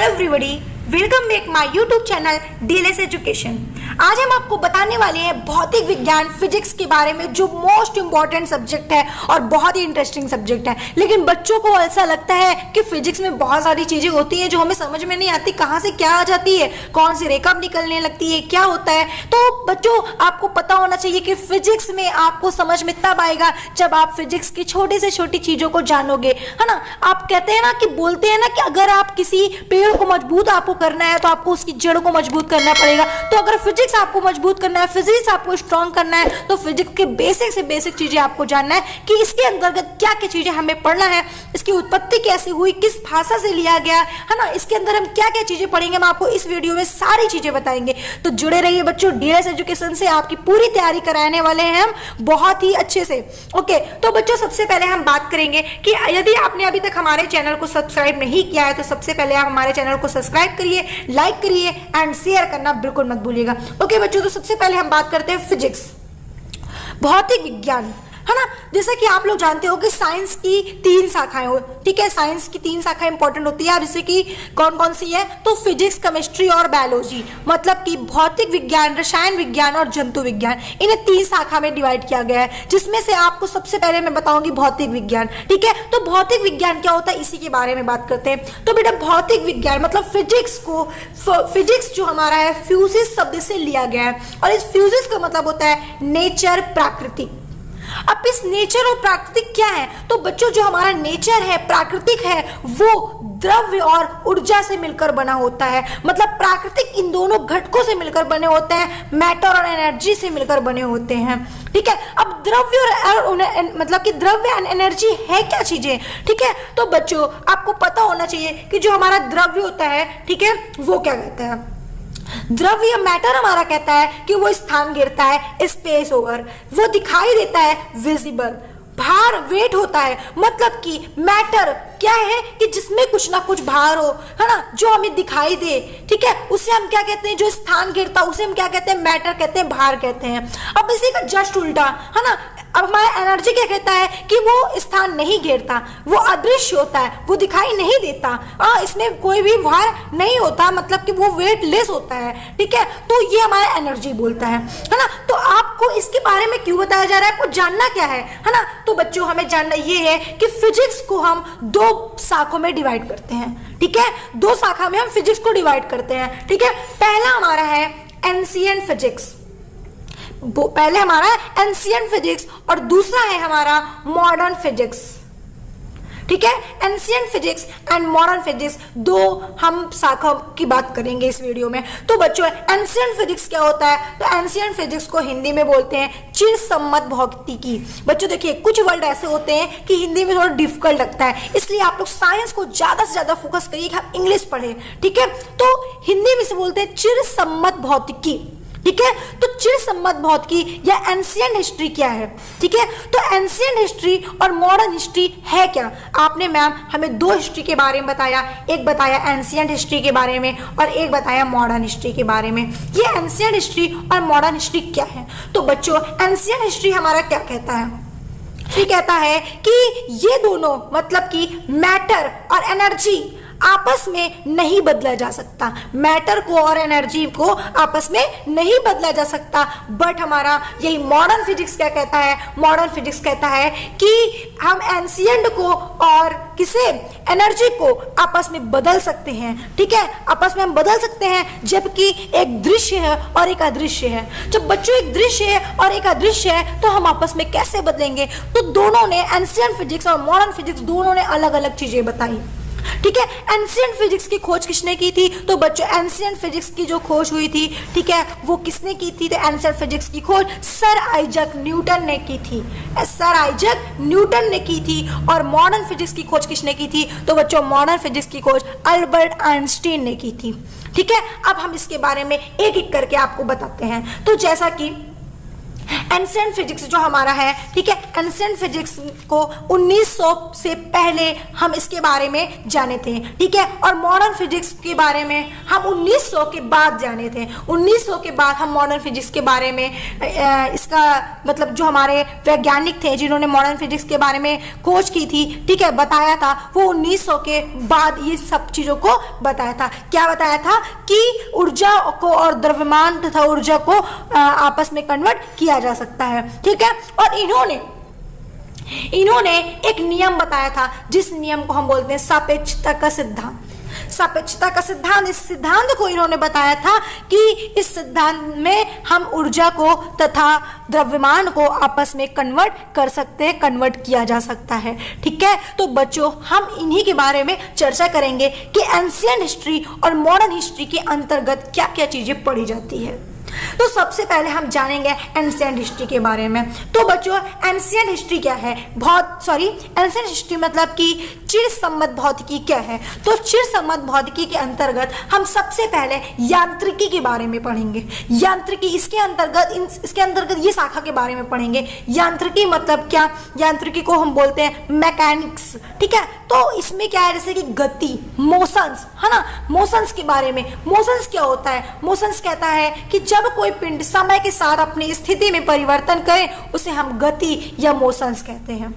Hello everybody, welcome back my YouTube channel DLS education. आज हम आपको बताने वाले हैं भौतिक विज्ञान फिजिक्स के बारे में, जो मोस्ट इंपॉर्टेंट सब्जेक्ट है और बहुत ही इंटरेस्टिंग सब्जेक्ट है। लेकिन बच्चों को ऐसा लगता है कि फिजिक्स में बहुत सारी चीजें होती हैं जो हमें समझ में नहीं आती, कहाँ से क्या आ जाती है, कौन सी रेखा निकलने लगती है, क्या होता है। तो बच्चों, आपको पता होना चाहिए कि फिजिक्स में आपको समझ में तब आएगा जब आप फिजिक्स की छोटी से छोटी चीजों को जानोगे, है ना। आप कहते हैं ना कि बोलते हैं ना कि अगर आप किसी पेड़ को मजबूत आपको करना है तो आपको उसकी जड़ को मजबूत करना पड़ेगा। तो अगर फिजिक्स आपको मजबूत करना है, फिजिक्स आपको स्ट्रॉन्ग करना है, तो फिजिक्स के बेसिक से बेसिक चीजें आपको जानना है कि इसके अंतर्गत क्या क्या चीजें हमें पढ़ना है, इसकी उत्पत्ति कैसे हुई, किस भाषा से लिया गया है ना, इसके अंदर हम क्या क्या चीजें पढ़ेंगे, हम आपको इस वीडियो में सारी चीजें बताएंगे। तो जुड़े रहिए बच्चों, डीएलएस एजुकेशन से आपकी पूरी तैयारी कराने वाले हैं हम बहुत ही अच्छे से। ओके, तो बच्चों सबसे पहले हम बात करेंगे कि यदि आपने अभी तक हमारे चैनल को सब्सक्राइब नहीं किया है तो सबसे पहले आप हमारे चैनल को सब्सक्राइब करिए, लाइक करिए एंड शेयर करना बिल्कुल मत भूलिएगा। ओके बच्चों, तो सबसे पहले हम बात करते हैं फिजिक्स, भौतिक विज्ञान, है ना। जैसा कि आप लोग जानते हो कि साइंस की 3 शाखाएं हो, ठीक है। साइंस की 3 शाखाएं इंपॉर्टेंट होती है, जैसे कि कौन कौन सी है, तो फिजिक्स, केमिस्ट्री और बायोलॉजी, मतलब कि भौतिक विज्ञान, रसायन विज्ञान और जंतु विज्ञान, इन्हें 3 शाखा में डिवाइड किया गया है, जिसमें से आपको सबसे पहले मैं बताऊंगी भौतिक विज्ञान, ठीक है। तो भौतिक विज्ञान क्या होता है, इसी के बारे में बात करते हैं। तो बेटा, भौतिक विज्ञान मतलब फिजिक्स जो हमारा है फ्यूजिस शब्द से लिया गया है, और इस फ्यूजिस का मतलब होता है नेचर, प्राकृतिक। अब इस नेचर और प्राकृतिक क्या है, तो बच्चों जो हमारा नेचर है, प्राकृतिक है, वो द्रव्य और ऊर्जा से मिलकर बना होता है। मतलब प्राकृतिक इन दोनों घटकों से मिलकर बने होते हैं, मैटर और एनर्जी से मिलकर बने होते हैं, ठीक है। अब द्रव्य और मतलब कि द्रव्य और एनर्जी है क्या चीजें, ठीक है। तो बच्चों आपको पता होना चाहिए कि जो हमारा द्रव्य होता है, ठीक है, वो क्या कहता है, द्रव्य मैटर हमारा कहता है कि वो स्थान गिरता है, स्पेस ओवर, वो दिखाई देता है, विजिबल, भार वेट होता है, मतलब कि मैटर क्या है कि जिसमें कुछ ना कुछ भार हो, है ना, जो हमें दिखाई दे, ठीक है, उसे हम क्या कहते हैं, जो स्थान गिरता है उसे हम क्या कहते हैं, मैटर कहते हैं, भार कहते हैं। अब इसी का जस्ट उल्टा, है ना, अब हमारा एनर्जी क्या कहता है कि वो स्थान नहीं घेरता, वो अदृश्य होता है, वो दिखाई नहीं देता, इसमें कोई भी भार नहीं होता, मतलब कि वो वेटलेस होता है, ठीक है। तो ये हमारा एनर्जी बोलता है ना। तो आपको इसके बारे में क्यों बताया जा रहा है, आपको जानना क्या है ना। तो बच्चों हमें जानना ये है कि फिजिक्स को हम 2 शाखों में डिवाइड करते हैं, ठीक है। 2 शाखा में हम फिजिक्स को डिवाइड करते हैं, ठीक है। पहला हमारा है एंशिएंट फिजिक्स, पहले हमारा एंशिएंट फिजिक्स, और दूसरा है हमारा मॉडर्न फिजिक्स, ठीक है। Ancient physics and modern physics, 2 हम शाखा की बात करेंगे इस वीडियो में। तो बच्चों एंशिएंट फिजिक्स क्या होता है, तो एंशिएंट फिजिक्स को हिंदी में बोलते हैं चिरसम्मत भौतिकी। बच्चों देखिए, कुछ वर्ड ऐसे होते हैं कि हिंदी में थोड़ा डिफिकल्ट लगता है, इसलिए आप लोग साइंस को ज्यादा से ज्यादा फोकस करिए कि आप इंग्लिश पढ़े, ठीक है। तो हिंदी में से बोलते हैं चिरसम्मत भौतिकी, ठीक है। तो चिरसम्मत भौतिकी या एंशिएंट हिस्ट्री क्या है, ठीक है। तो एंशिएंट हिस्ट्री और मॉडर्न हिस्ट्री है क्या। आपने मैम हमें 2 हिस्ट्री के बारे में बताया, एक बताया एंशिएंट हिस्ट्री के बारे में और एक बताया मॉडर्न हिस्ट्री के बारे में। ये एंशिएंट हिस्ट्री और मॉडर्न हिस्ट्री क्या है, तो बच्चों एंशिएंट हिस्ट्री हमारा क्या कहता है, ये कहता है कि ये दोनों मतलब कि मैटर और एनर्जी आपस में नहीं बदला जा सकता, मैटर को और एनर्जी को आपस में नहीं बदला जा सकता। बट हमारा यही मॉडर्न फिजिक्स क्या कहता है, मॉडर्न फिजिक्स कहता है कि हम एंशिएंट को और किसे, एनर्जी को आपस में बदल सकते हैं, ठीक है। आपस में हम बदल सकते हैं, जबकि एक दृश्य है और एक अदृश्य है। जब बच्चों एक दृश्य है और एक अदृश्य है तो हम आपस में कैसे बदलेंगे, तो दोनों ने, एंशिएंट फिजिक्स और मॉडर्न फिजिक्स दोनों ने अलग अलग चीजें बताई, ठीक है। एंशिएंट फिजिक्स की खोज किसने की थी, तो बच्चों एंशिएंट फिजिक्स की जो खोज हुई थी, ठीक है, वो किसने की थी, तो एंशिएंट फिजिक्स की खोज सर आइजक न्यूटन ने की थी, सर आइजक न्यूटन ने की थी। और मॉडर्न फिजिक्स की खोज किसने की थी, तो बच्चों मॉडर्न फिजिक्स की खोज अल्बर्ट आइंस्टीन ने की थी, ठीक है। अब हम इसके बारे में एक एक करके आपको बताते हैं। तो जैसा कि एंशिएंट फिजिक्स जो हमारा है, ठीक है, एंशिएंट फिजिक्स को 1900 से पहले हम इसके बारे में जाने थे, ठीक है, और मॉडर्न फिजिक्स के बारे में हम 1900 के बाद जाने थे। 1900 के बाद हम मॉडर्न फिजिक्स के बारे में इसका मतलब जो हमारे वैज्ञानिक थे जिन्होंने मॉडर्न फिजिक्स के बारे में खोज की थी, ठीक है, बताया था, वो 1900 के बाद ये सब चीजों को बताया था। क्या बताया था कि ऊर्जा को और द्रव्यमान तथा ऊर्जा को आपस में कन्वर्ट किया जा सकता है, ठीक है। और इन्होंने एक नियम बताया था जिस नियम को हम बोलते हैं सापेक्षता का सिद्धांत। सापेक्षता का सिद्धांत, इस सिद्धांत को इन्होंने बताया था कि इस सिद्धांत में हम ऊर्जा को तथा द्रव्यमान को आपस में कन्वर्ट कर सकते हैं, कन्वर्ट किया जा सकता है, ठीक है। तो बच्चों हम इन्हीं के बारे में चर्चा करेंगे कि एंशिएंट हिस्ट्री और मॉडर्न हिस्ट्री के अंतर्गत क्या क्या चीजें पढ़ी जाती है। तो सबसे पहले हम जानेंगे एंशिएंट हिस्ट्री के बारे में। तो बच्चों एंशिएंट हिस्ट्री क्या है? एंशिएंट हिस्ट्री मतलब कि चिर सम्मत भौतिकी क्या है? तो चिर सम्मत भौतिकी के अंतर्गत हम सबसे पहले यांत्रिकी के बारे में पढ़ेंगे। यांत्रिकी इसके अंतर्गत ये शाखा के बारे में पढ़ेंगे। यांत्रिकी मतलब क्या? यांत्रिकी को हम बोलते हैं मैकेनिक्स, ठीक है। तो इसमें क्या है, जैसे कि गति, मोशंस, है ना, मोशंस के बारे में। मोशंस क्या होता है? मोशंस कहता है कि जब कोई पिंड समय के साथ अपनी स्थिति में परिवर्तन करे उसे हम गति या मोशंस कहते हैं,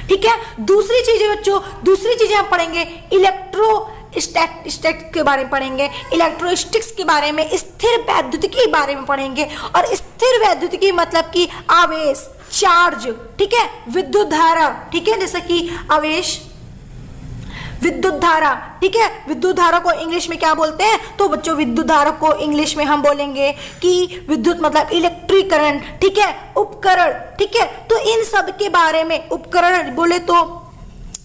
ठीक है। दूसरी चीजें हम पढ़ेंगे इलेक्ट्रोस्टैटिक्स के बारे में पढ़ेंगे, इलेक्ट्रोस्टैटिक्स के बारे में, स्थिर वैद्युतिकी के बारे में पढ़ेंगे। और स्थिर वैद्युतिकी मतलब कि आवेश, चार्ज, ठीक है, विद्युत धारा, ठीक है, जैसे कि आवेश, विद्युत धारा, ठीक है। विद्युत धारा को इंग्लिश में क्या बोलते हैं? तो बच्चों विद्युत धारा को इंग्लिश में हम बोलेंगे कि विद्युत मतलब इलेक्ट्रिक करंट, ठीक है, उपकरण, ठीक है। तो इन सब के बारे में उपकरण बोले तो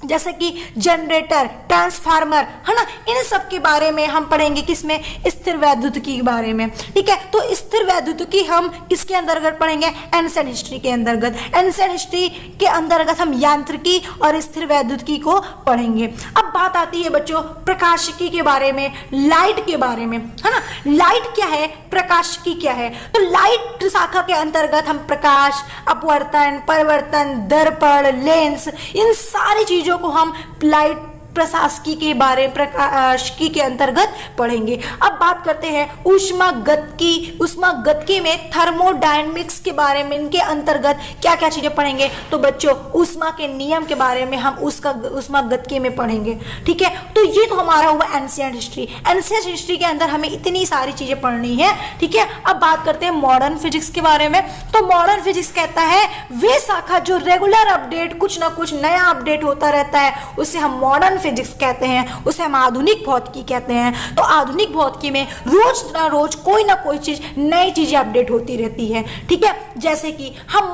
जैसे कि जनरेटर, ट्रांसफार्मर, है ना, इन सब के बारे में हम पढ़ेंगे। किसमें? स्थिर वैद्युतिकी के बारे में, ठीक है। तो स्थिर वैद्युतिकी हम किसके अंतर्गत पढ़ेंगे? एंशिएंट हिस्ट्री के अंतर्गत। एंशिएंट हिस्ट्री के अंतर्गत हम यांत्रिकी और स्थिर वैद्युतिकी को पढ़ेंगे। अब बात आती है बच्चों प्रकाशिकी के बारे में, लाइट के बारे में, है ना। लाइट क्या है, प्रकाशिकी क्या है? तो लाइट शाखा के अंतर्गत हम प्रकाश, अपवर्तन, परावर्तन, दर्पण, लेंस, इन सारी चीजों को हम लाइट प्रकाशिकी प्रकाशिकी के अंतर्गत पढ़ेंगे। अब बात करते हैं ऊष्मागतिकी में थर्मोडायनेमिक्स के बारे में। इनके अंतर्गत क्या क्या चीजें पढ़ेंगे? तो बच्चों ऊष्मा के नियम के बारे में हम ऊष्मागतिकी में पढ़ेंगे, ठीक है। तो ये तो हमारा हुआ एंशिएंट हिस्ट्री। एंशिएंट हिस्ट्री के अंदर हमें इतनी सारी चीजें पढ़नी है, ठीक है। अब बात करते हैं मॉडर्न फिजिक्स के बारे में। तो मॉडर्न फिजिक्स कहता है वे शाखा जो रेगुलर अपडेट, कुछ ना कुछ नया अपडेट होता रहता है, उसे हम मॉडर्न फिजिक्स कहते हैं, उसे हम आधुनिक भौतिकी कहते हैं। तो आधुनिक भौतिकी में रोज ना रोज कोई ना कोई चीज, नई चीजें अपडेट होती रहती है, ठीक है। जैसे कि हम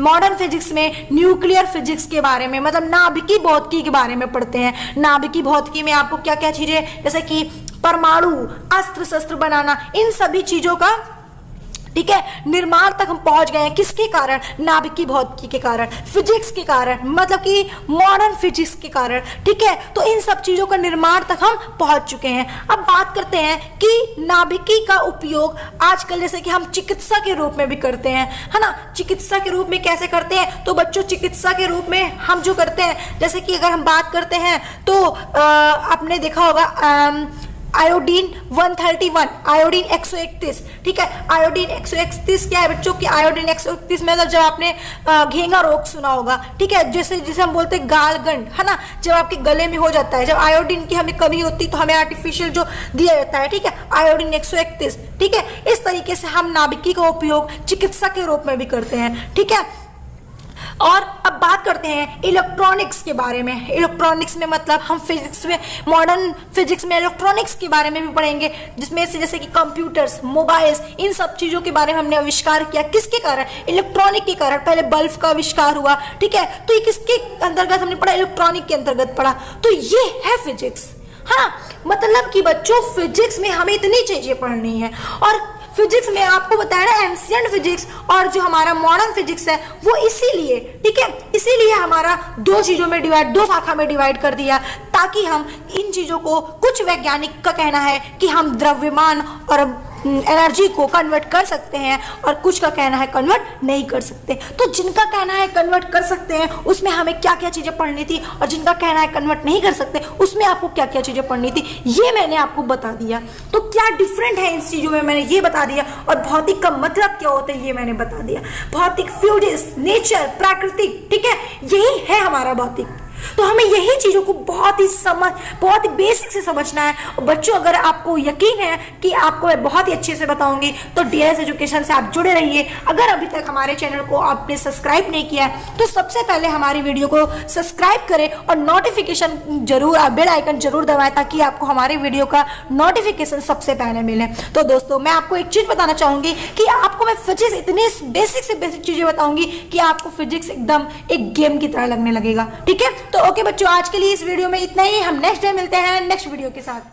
मॉडर्न फिजिक्स में न्यूक्लियर फिजिक्स के बारे में, मतलब नाभिकीय भौतिकी के बारे में पढ़ते हैं। नाभिकीय भौतिकी में आपको क्या क्या चीजें, जैसे कि परमाणु, अस्त्र शस्त्र बनाना, इन सभी चीजों का, ठीक है, निर्माण तक हम पहुंच गए हैं। किसके कारण? नाभिकीय भौतिकी के कारण, फिजिक्स के कारण, मतलब कि मॉडर्न फिजिक्स के कारण, ठीक है। तो इन सब चीजों का निर्माण तक हम पहुंच चुके हैं। अब बात करते हैं कि नाभिकीय का उपयोग आजकल जैसे कि हम चिकित्सा के रूप में भी करते हैं, है ना। चिकित्सा के रूप में कैसे करते हैं? तो बच्चों चिकित्सा के रूप में हम जो करते हैं, जैसे कि अगर हम बात करते हैं तो आपने देखा होगा आयोडीन 131, आयोडीन 131, ठीक है। आयोडीन 131 क्या है बच्चों की? आयोडीन 131 मतलब जब आपने घेंगा रोग सुना होगा, ठीक है, जैसे हम बोलते हैं गालगंड, है ना, जब आपके गले में हो जाता है, जब आयोडीन की हमें कमी होती है तो हमें आर्टिफिशियल जो दिया जाता है, ठीक है, आयोडीन 131, ठीक है। इस तरीके से हम नाभिकीय का उपयोग चिकित्सा के रूप में भी करते हैं, ठीक है। और अब बात करते हैं इलेक्ट्रॉनिक्स के बारे में। इलेक्ट्रॉनिक्स में मतलब हम फिजिक्स में, मॉडर्न फिजिक्स में इलेक्ट्रॉनिक्स के बारे में भी पढ़ेंगे, जिसमें से जैसे कि कंप्यूटर्स, मोबाइल्स, इन सब चीजों के बारे में हमने आविष्कार किया। किसके कारण? इलेक्ट्रॉनिक के कारण। पहले बल्ब का आविष्कार हुआ, ठीक है। तो ये किसके अंतर्गत हमने पढ़ा? इलेक्ट्रॉनिक के अंतर्गत पढ़ा। तो ये है फिजिक्स, हाँ। मतलब कि बच्चों फिजिक्स में हमें इतनी चीजें पढ़नी है। और फिजिक्स में आपको बताया ना, एंशिएंट फिजिक्स और जो हमारा मॉडर्न फिजिक्स है वो इसीलिए, ठीक है, इसीलिए हमारा दो शाखा में डिवाइड कर दिया, ताकि हम इन चीजों को, कुछ वैज्ञानिक का कहना है कि हम द्रव्यमान और एनर्जी को कन्वर्ट कर सकते हैं और कुछ का कहना है कन्वर्ट नहीं कर सकते। तो जिनका कहना है कन्वर्ट कर सकते हैं उसमें हमें क्या क्या चीज़ें पढ़नी थी, और जिनका कहना है कन्वर्ट नहीं कर सकते उसमें आपको क्या क्या चीज़ें पढ़नी थी, ये मैंने आपको बता दिया। तो क्या डिफरेंट है इन चीज़ों में, मैंने ये बता दिया। और भौतिक का मतलब क्या होता है ये मैंने बता दिया। भौतिक फ्लूइड्स, नेचर, प्राकृतिक, ठीक है, यही है हमारा भौतिक। तो हमें यही चीज़ों को बहुत ही बेसिक से समझना है। और बच्चों, अगर आपको यकीन है कि आपको मैं बहुत ही अच्छे से बताऊंगी तो डीएलएस एजुकेशन से आप जुड़े रहिए। अगर अभी तक हमारे चैनल को आपने सब्सक्राइब नहीं किया है तो सबसे पहले हमारी वीडियो को सब्सक्राइब करें और नोटिफिकेशन जरूर, बेल आइकन जरूर दबाएं ताकि आपको हमारी वीडियो का नोटिफिकेशन सबसे पहले मिले। तो दोस्तों, मैं आपको एक चीज़ बताना चाहूँगी कि आपको मैं फिजिक्स इतनी बेसिक से बेसिक चीज़ें बताऊँगी कि आपको फिजिक्स एकदम एक गेम की तरह लगने लगेगा। ठीक है, तो ओके बच्चों, आज के लिए इस वीडियो में इतना ही। हम नेक्स्ट डे मिलते हैं नेक्स्ट वीडियो के साथ।